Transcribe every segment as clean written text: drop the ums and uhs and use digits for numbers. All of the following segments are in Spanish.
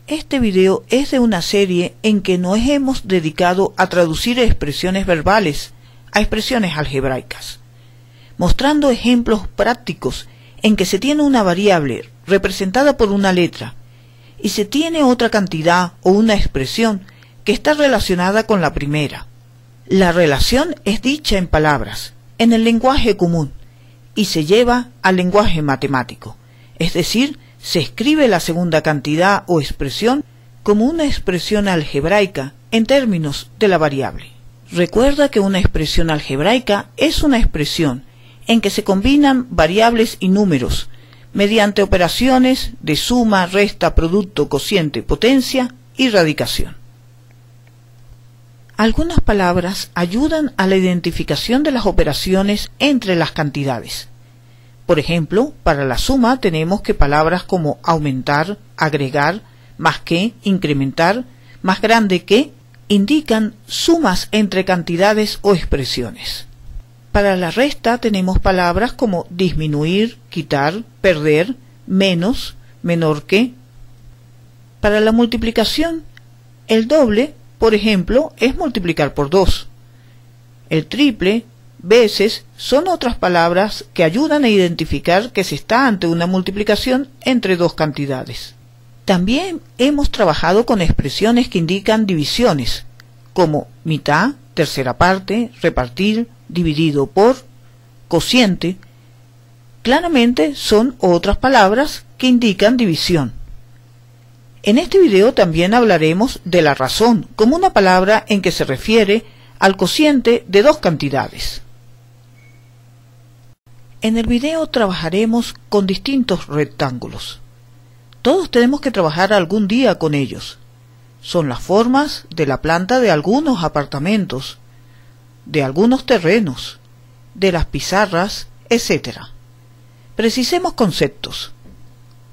Este video es de una serie en que nos hemos dedicado a traducir expresiones verbales a expresiones algebraicas, mostrando ejemplos prácticos en que se tiene una variable representada por una letra y se tiene otra cantidad o una expresión que está relacionada con la primera. La relación es dicha en palabras, en el lenguaje común, y se lleva al lenguaje matemático, es decir, se escribe la segunda cantidad o expresión como una expresión algebraica en términos de la variable. Recuerda que una expresión algebraica es una expresión en que se combinan variables y números mediante operaciones de suma, resta, producto, cociente, potencia y radicación. Algunas palabras ayudan a la identificación de las operaciones entre las cantidades. Por ejemplo, para la suma tenemos que palabras como aumentar, agregar, más que, incrementar, más grande que, indican sumas entre cantidades o expresiones. Para la resta tenemos palabras como disminuir, quitar, perder, menos, menor que. Para la multiplicación, el doble, por ejemplo, es multiplicar por 2. El triple, veces, son otras palabras que ayudan a identificar que se está ante una multiplicación entre dos cantidades. También hemos trabajado con expresiones que indican divisiones, como mitad, tercera parte, repartir, dividido por, cociente. Claramente son otras palabras que indican división. En este video también hablaremos de la razón como una palabra en que se refiere al cociente de dos cantidades. En el video trabajaremos con distintos rectángulos. Todos tenemos que trabajar algún día con ellos. Son las formas de la planta de algunos apartamentos, de algunos terrenos, de las pizarras, etc. Precisemos conceptos.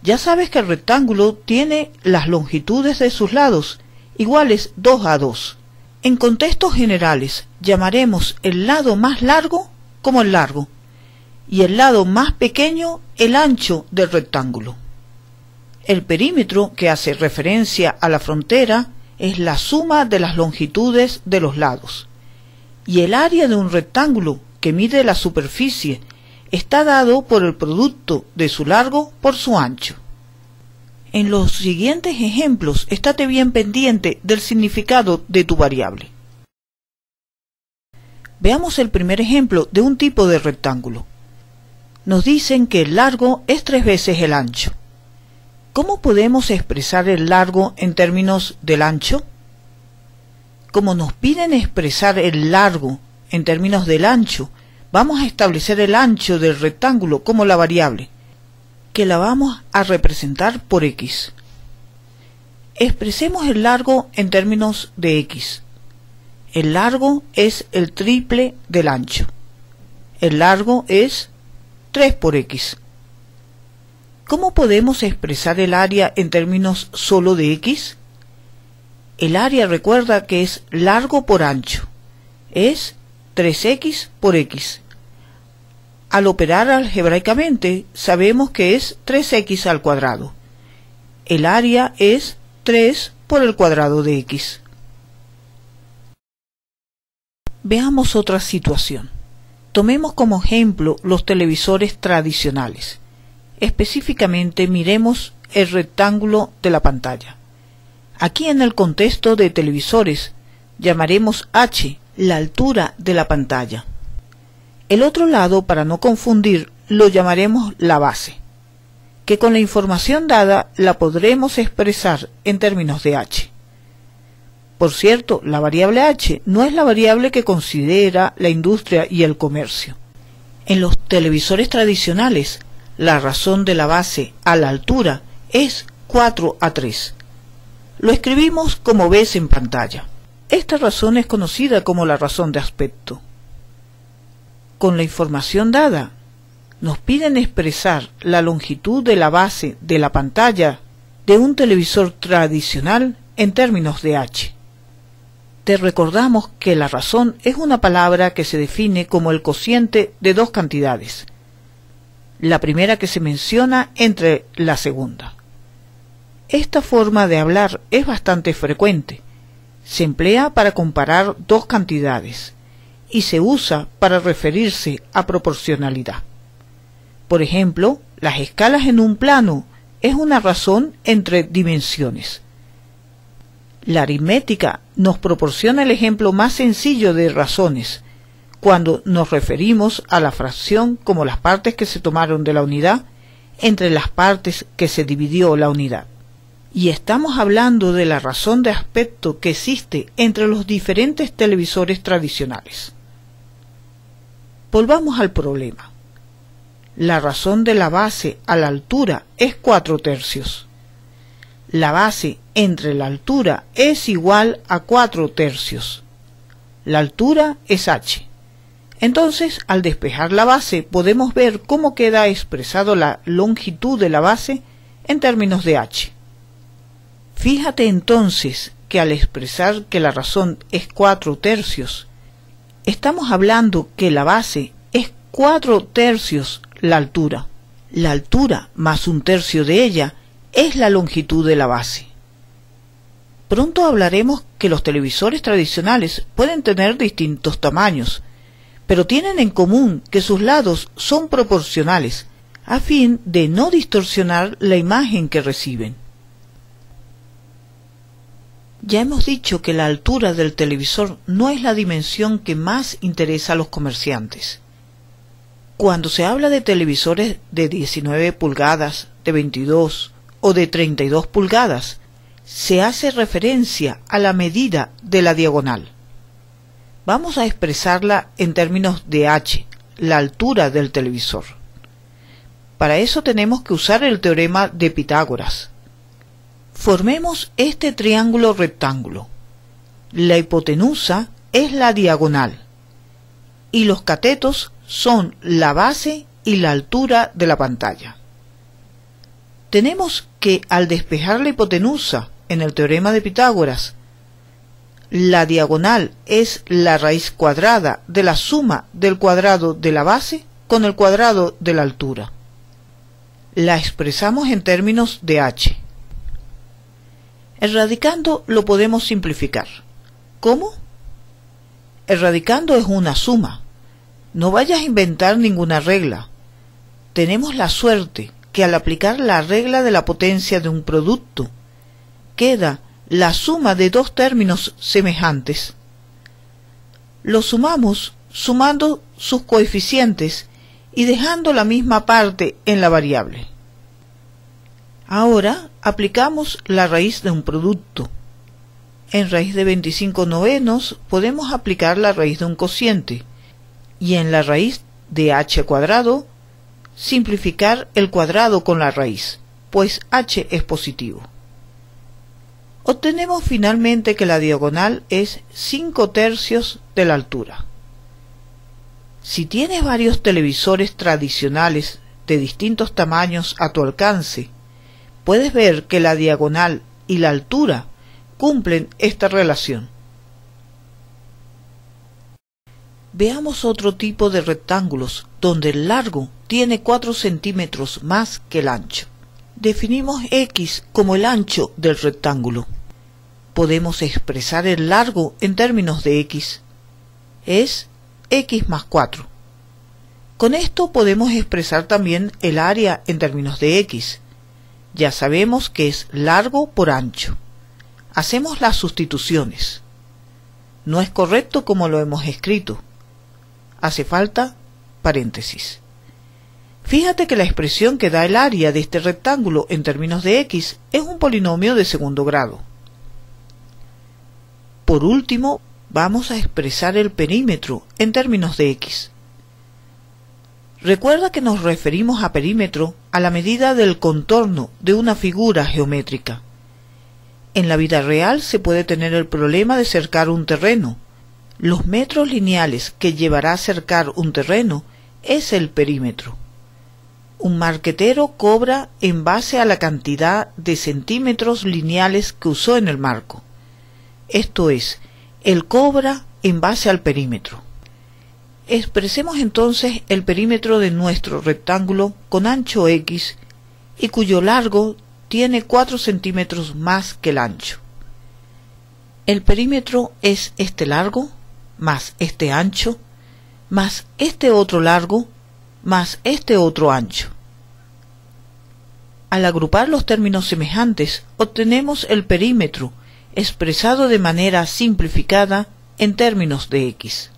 Ya sabes que el rectángulo tiene las longitudes de sus lados iguales 2 a 2. En contextos generales llamaremos el lado más largo como el largo y el lado más pequeño el ancho del rectángulo. El perímetro, que hace referencia a la frontera, es la suma de las longitudes de los lados, y el área de un rectángulo, que mide la superficie, está dado por el producto de su largo por su ancho. En los siguientes ejemplos, estate bien pendiente del significado de tu variable. Veamos el primer ejemplo de un tipo de rectángulo. Nos dicen que el largo es 3 veces el ancho. ¿Cómo podemos expresar el largo en términos del ancho? Como nos piden expresar el largo en términos del ancho, vamos a establecer el ancho del rectángulo como la variable, que la vamos a representar por x. Expresemos el largo en términos de x. El largo es el triple del ancho. El largo es 3 por x. ¿Cómo podemos expresar el área en términos solo de x? El área, recuerda que es largo por ancho. Es 3x por x. Al operar algebraicamente, sabemos que es 3x al cuadrado. El área es 3 por el cuadrado de x. Veamos otra situación. Tomemos como ejemplo los televisores tradicionales. Específicamente miremos el rectángulo de la pantalla. Aquí en el contexto de televisores llamaremos h la altura de la pantalla. El otro lado, para no confundir, lo llamaremos la base, que con la información dada la podremos expresar en términos de h. Por cierto, la variable h no es la variable que considera la industria y el comercio. En los televisores tradicionales, la razón de la base a la altura es 4 a 3. Lo escribimos como ves en pantalla. Esta razón es conocida como la razón de aspecto. Con la información dada, nos piden expresar la longitud de la base de la pantalla de un televisor tradicional en términos de h. Te recordamos que la razón es una palabra que se define como el cociente de dos cantidades, la primera que se menciona entre la segunda. Esta forma de hablar es bastante frecuente. Se emplea para comparar dos cantidades y se usa para referirse a proporcionalidad. Por ejemplo, las escalas en un plano es una razón entre dimensiones. La aritmética nos proporciona el ejemplo más sencillo de razones, cuando nos referimos a la fracción como las partes que se tomaron de la unidad entre las partes que se dividió la unidad. Y estamos hablando de la razón de aspecto que existe entre los diferentes televisores tradicionales. Volvamos al problema. La razón de la base a la altura es 4/3. La base entre la altura es igual a 4/3. La altura es h. Entonces, al despejar la base, podemos ver cómo queda expresado la longitud de la base en términos de h. Fíjate entonces que al expresar que la razón es 4/3, estamos hablando que la base es 4/3 la altura. La altura más 1/3 de ella es la longitud de la base. Pronto hablaremos que los televisores tradicionales pueden tener distintos tamaños, pero tienen en común que sus lados son proporcionales, a fin de no distorsionar la imagen que reciben. Ya hemos dicho que la altura del televisor no es la dimensión que más interesa a los comerciantes. Cuando se habla de televisores de 19 pulgadas, de 22 o de 32 pulgadas, se hace referencia a la medida de la diagonal. Vamos a expresarla en términos de h, la altura del televisor. Para eso tenemos que usar el teorema de Pitágoras. Formemos este triángulo rectángulo. La hipotenusa es la diagonal y los catetos son la base y la altura de la pantalla. Tenemos que al despejar la hipotenusa en el teorema de Pitágoras, la diagonal es la raíz cuadrada de la suma del cuadrado de la base con el cuadrado de la altura. La expresamos en términos de h. El radicando lo podemos simplificar. ¿Cómo? El radicando es una suma. No vayas a inventar ninguna regla. Tenemos la suerte que al aplicar la regla de la potencia de un producto, queda la suma de dos términos semejantes. Los sumamos sumando sus coeficientes y dejando la misma parte en la variable. Ahora aplicamos la raíz de un producto. En raíz de 25 novenos podemos aplicar la raíz de un cociente y en la raíz de h cuadrado simplificar el cuadrado con la raíz, pues h es positivo. Obtenemos finalmente que la diagonal es 5/3 de la altura. Si tienes varios televisores tradicionales de distintos tamaños a tu alcance, puedes ver que la diagonal y la altura cumplen esta relación. Veamos otro tipo de rectángulos donde el largo tiene 4 centímetros más que el ancho. Definimos x como el ancho del rectángulo. Podemos expresar el largo en términos de x. Es x más 4. Con esto podemos expresar también el área en términos de x. Ya sabemos que es largo por ancho. Hacemos las sustituciones. No es correcto como lo hemos escrito. Hace falta paréntesis. Fíjate que la expresión que da el área de este rectángulo en términos de x es un polinomio de segundo grado. Por último, vamos a expresar el perímetro en términos de x. Recuerda que nos referimos a perímetro a la medida del contorno de una figura geométrica. En la vida real se puede tener el problema de cercar un terreno. Los metros lineales que llevará a cercar un terreno es el perímetro. Un marquetero cobra en base a la cantidad de centímetros lineales que usó en el marco. Esto es, él cobra en base al perímetro. Expresemos entonces el perímetro de nuestro rectángulo con ancho x y cuyo largo tiene 4 centímetros más que el ancho. El perímetro es este largo, más este ancho, más este otro largo, más este otro ancho. Al agrupar los términos semejantes, obtenemos el perímetro, expresado de manera simplificada en términos de x.